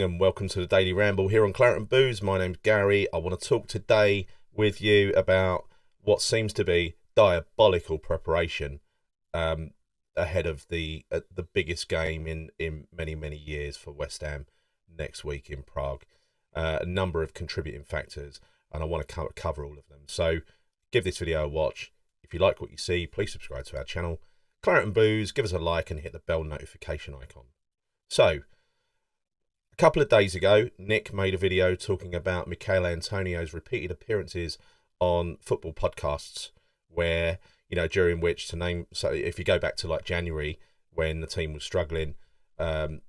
and welcome to the Daily Ramble here on Claret and Booze. My name's Gary. I want to talk today with you about what seems to be diabolical preparation ahead of the biggest game in many years for West Ham next week in Prague. A number of contributing factors, and I want to cover all of them. So give this video a watch. If you like what you see, please subscribe to our channel. Claret and Booze, give us a like and hit the bell notification icon. So, a couple of days ago, Nick made a video talking about Michail Antonio's repeated appearances on football podcasts, where, during which, so if you go back to like January when the team was struggling,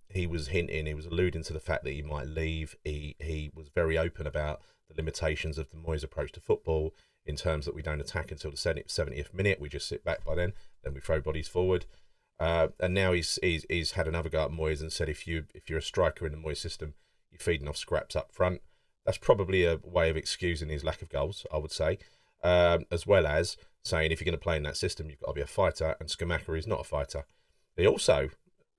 he was alluding to the fact that he might leave. He was very open about the limitations of the Moyes approach to football in terms that we don't attack until the 70th minute. We just sit back by then we throw bodies forward. And now he's had another go at Moyes and said if you're a striker in the Moyes system, you're feeding off scraps up front. That's probably a way of excusing his lack of goals, I would say, as well as saying if you're going to play in that system, you've got to be a fighter, and Skamaka is not a fighter. He also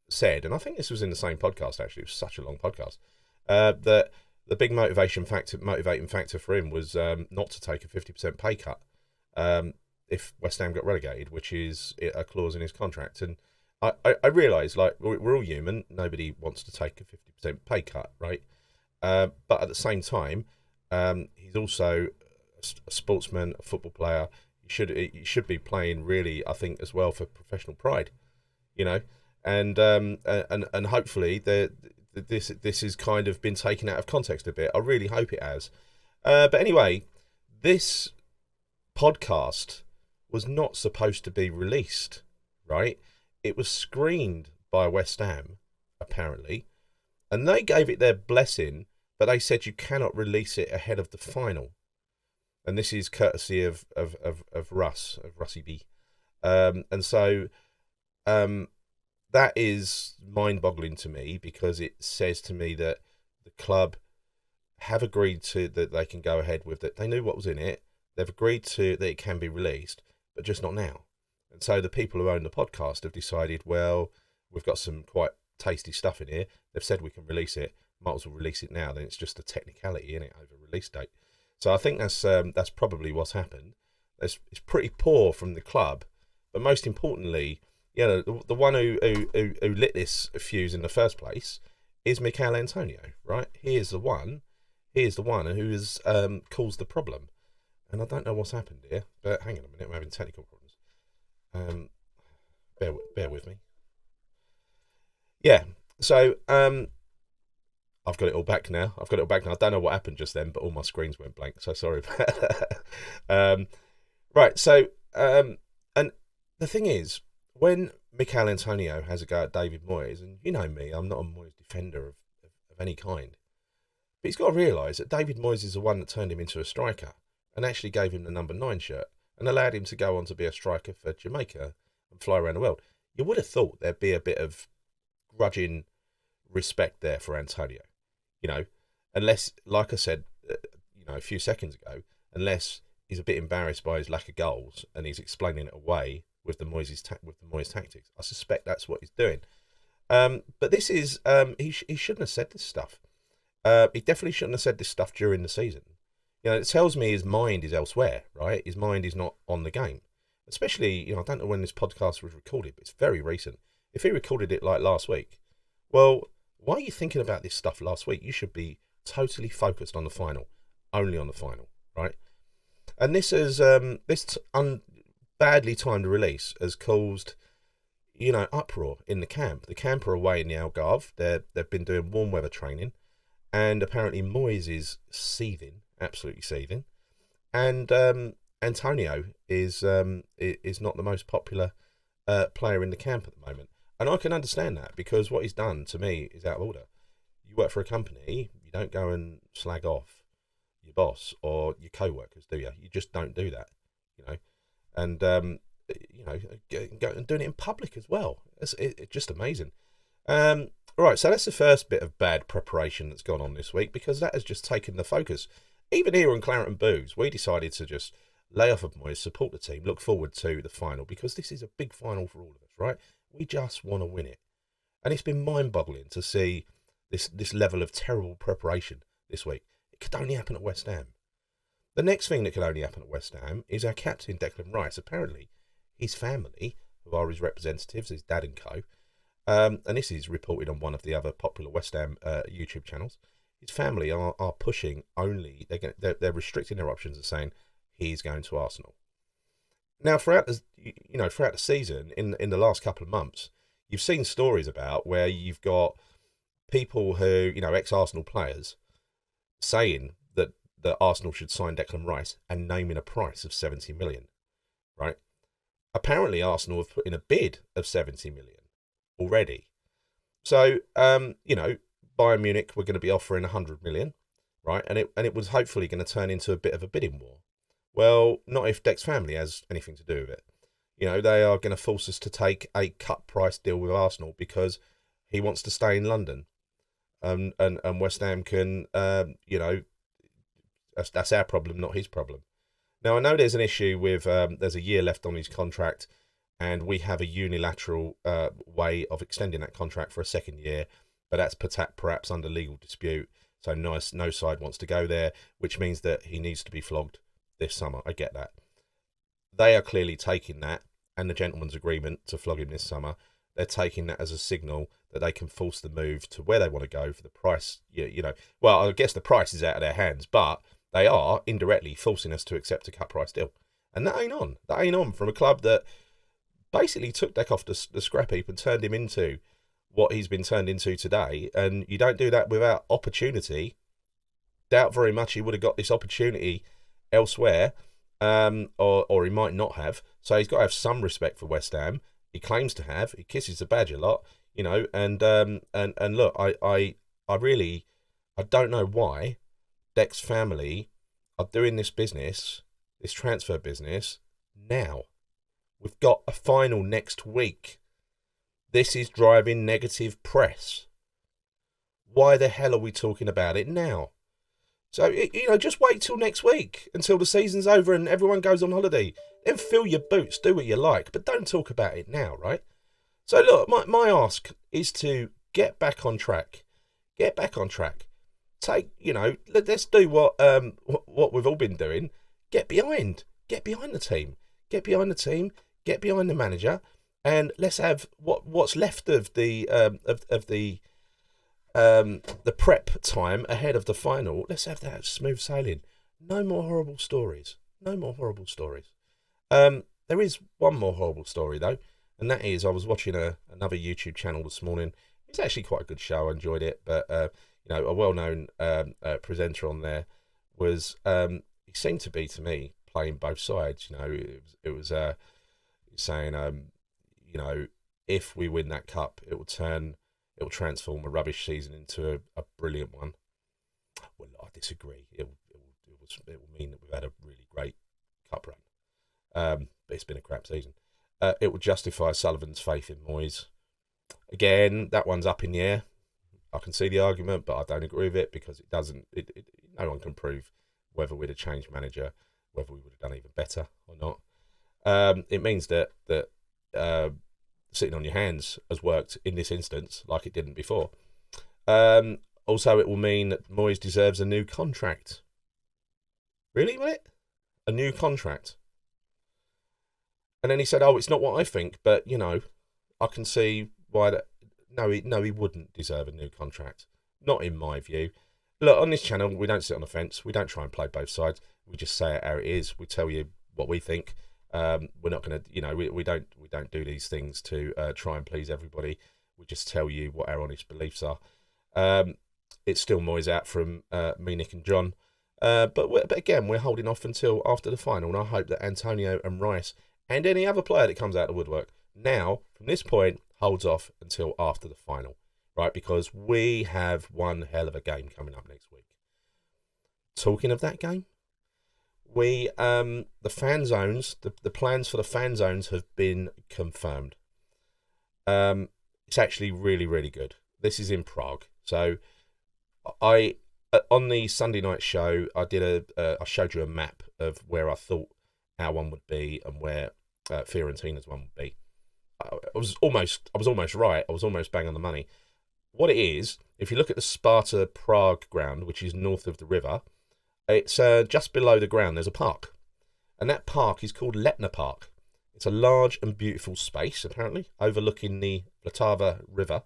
said, and I think this was in the same podcast actually, it was such a long podcast, that the big motivating factor for him was not to take a 50% pay cut if West Ham got relegated, which is a clause in his contract. And I realise, like, we're all human. Nobody wants to take a 50% pay cut, right? But at the same time, he's also a sportsman, a football player. He should be playing, really, I think, as well for professional pride, and hopefully this has kind of been taken out of context a bit. I really hope it has. But anyway, this podcast was not supposed to be released, right? It was screened by West Ham, apparently, and they gave it their blessing, but they said you cannot release it ahead of the final. And this is courtesy of Russie B. And so that is mind-boggling to me, because it says to me that the club have agreed to that they can go ahead with it. They knew what was in it. They've agreed to that it can be released, but just not now. And so the people who own the podcast have decided, well, we've got some quite tasty stuff in here. They've said we can release it. Might as well release it now. Then it's just a technicality, in it, over release date. So I think that's probably what's happened. It's pretty poor from the club, but most importantly, the one who lit this fuse in the first place is Michail Antonio, right? He is the one who has caused the problem. And I don't know what's happened here, but hang on a minute, we're having technical problems. Bear with me. Yeah, so I've got it all back now. I don't know what happened just then, but all my screens went blank, so sorry about that. Right, so, and the thing is, when Michail Antonio has a go at David Moyes, and you know me, I'm not a Moyes defender of any kind, but he's got to realise that David Moyes is the one that turned him into a striker, and actually gave him the number 9 shirt, and allowed him to go on to be a striker for Jamaica and fly around the world. You would have thought there'd be a bit of grudging respect there for Antonio, unless, like I said, a few seconds ago, unless he's a bit embarrassed by his lack of goals and he's explaining it away with the Moyes tactics. I suspect that's what he's doing. But this is he shouldn't have said this stuff. He definitely shouldn't have said this stuff during the season. It tells me his mind is elsewhere, right? His mind is not on the game. Especially, I don't know when this podcast was recorded, but it's very recent. If he recorded it like last week, well, why are you thinking about this stuff last week? You should be totally focused on the final, only on the final, right? And this has badly timed release has caused, uproar in the camp. The camp are away in the Algarve. They've been doing warm weather training, and apparently Moyes is seething. Absolutely seething, and Antonio is not the most popular player in the camp at the moment, and I can understand that, because what he's done to me is out of order. You work for a company, you don't go and slag off your boss or your co-workers, do you? You just don't do that, and go and doing it in public as well. It's just amazing. Right, so that's the first bit of bad preparation that's gone on this week, because that has just taken the focus. Even here on Claret and Booze, we decided to just lay off of Moyes, support the team, look forward to the final, because this is a big final for all of us, right? We just want to win it. And it's been mind-boggling to see this level of terrible preparation this week. It could only happen at West Ham. The next thing that could only happen at West Ham is our captain, Declan Rice. Apparently, his family, who are his representatives, his dad and co, and this is reported on one of the other popular West Ham YouTube channels, his family are pushing only, they're restricting their options and saying he's going to Arsenal. Now, throughout the season, in the last couple of months, you've seen stories about where you've got people who, ex-Arsenal players, saying that Arsenal should sign Declan Rice and naming a price of 70 million, right? Apparently, Arsenal have put in a bid of 70 million already. So, Bayern Munich were going to be offering 100 million, right? And it was hopefully going to turn into a bit of a bidding war. Well, not if Dec's family has anything to do with it. They are going to force us to take a cut price deal with Arsenal because he wants to stay in London. And West Ham can, that's our problem, not his problem. Now, I know there's an issue with, there's a year left on his contract, and we have a unilateral way of extending that contract for a second year, but that's perhaps under legal dispute. So no side wants to go there, which means that he needs to be flogged this summer. I get that. They are clearly taking that, and the gentleman's agreement to flog him this summer, they're taking that as a signal that they can force the move to where they want to go for the price. Well, I guess the price is out of their hands, but they are indirectly forcing us to accept a cut price deal. And that ain't on. That ain't on from a club that basically took Dec off the scrap heap and turned him into what he's been turned into today. And you don't do that without opportunity. Doubt very much he would have got this opportunity elsewhere, or he might not have. So he's got to have some respect for West Ham. He claims to have. He kisses the badge a lot, and look, I don't know why Dec's family are doing this transfer business now. We've got a final next week. This is driving negative press. Why the hell are we talking about it now? So, just wait till next week, until the season's over and everyone goes on holiday. Then fill your boots, do what you like, but don't talk about it now, right? So, look, my ask is to get back on track. Get back on track. Let's do what we've all been doing. Get behind the team. Get behind the team. Get behind the manager, and let's have what's left of the prep time ahead of the final. Let's have that smooth sailing. No more horrible stories. No more horrible stories. There is one more horrible story though, and that is I was watching another YouTube channel this morning. It's actually quite a good show. I enjoyed it, but a well-known presenter on there was he seemed to be, to me, playing both sides. It was saying if we win that cup, it will transform a rubbish season into a brilliant one. Well, I disagree. It will mean that we've had a really great cup run, but it's been a crap season. It will justify Sullivan's faith in Moyes. Again, that one's up in the air. I can see the argument, but I don't agree with it because it doesn't. No one can prove whether we'd have changed manager, whether we would have done even better or not. It means that sitting on your hands has worked in this instance like it didn't before. Also, it will mean that Moyes deserves a new contract. Really, will it? A new contract? And then he said, "Oh, it's not what I think, but I can see why that." No, he wouldn't deserve a new contract. Not in my view. Look, on this channel, we don't sit on the fence. We don't try and play both sides. We just say it how it is. We tell you what we think. We're not going to, we don't do these things to try and please everybody. We just tell you what our honest beliefs are. It's still Moyes out from me, Nick, and John. But again, we're holding off until after the final, and I hope that Antonio and Rice and any other player that comes out of the woodwork now, from this point, holds off until after the final, right? Because we have one hell of a game coming up next week. Talking of that game, the Fanzones, the plans for the Fanzones have been confirmed. It's actually really, really good. This is in Prague. So on the Sunday night show, I showed you a map of where I thought our one would be and where Fiorentina's one would be. I was almost right. I was almost bang on the money. What it is If you look at the Sparta Prague ground, which is north of the river, it's just below the ground. There's a park, and that park is called Letna Park. It's a large and beautiful space, apparently, overlooking the Vltava River.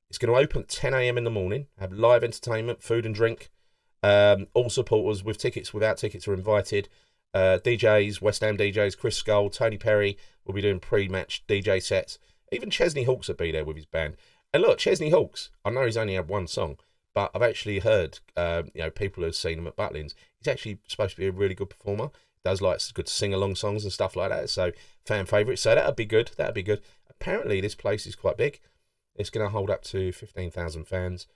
It's going to open at 10 a.m. in the morning, have live entertainment, food and drink. All supporters with tickets, without tickets are invited. DJs, West Ham DJs, Chris Skull, Tony Perry will be doing pre-match DJ sets. Even Chesney Hawkes will be there with his band. And look, Chesney Hawkes, I know he's only had one song, but I've actually heard, people who've seen him at Butlins. He's actually supposed to be a really good performer. Does like good sing-along songs and stuff like that. So fan favourite. So that'd be good. That'd be good. Apparently this place is quite big. It's going to hold up to 15,000 fans.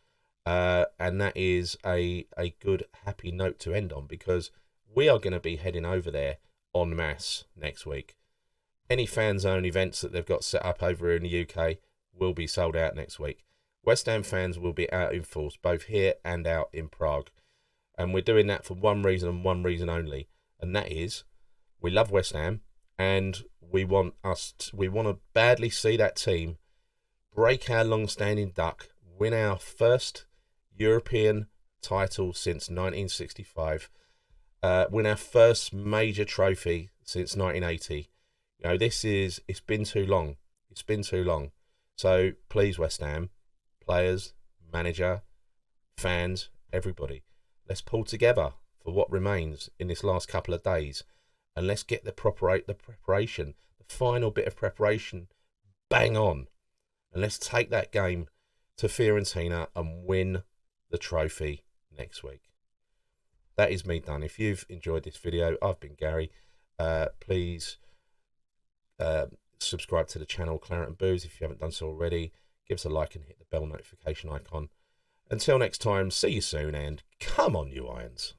And that is a good, happy note to end on, because we are going to be heading over there en masse next week. Any Fanzone events that they've got set up over in the UK will be sold out next week. West Ham fans will be out in force, both here and out in Prague. And we're doing that for one reason and one reason only. And that is, we love West Ham, and we want to badly see that team break our long-standing duck, win our first European title since 1965, win our first major trophy since 1980. It's been too long. It's been too long. So please, West Ham, players, manager, fans, everybody, let's pull together for what remains in this last couple of days, and let's get the preparation, the final bit of preparation, bang on, and let's take that game to Fiorentina and win the trophy next week. That is me done. If you've enjoyed this video, I've been Gary. Please subscribe to the channel Claret and Booze if you haven't done so already. Give us a like and hit the bell notification icon. Until next time, see you soon, and come on, you Irons.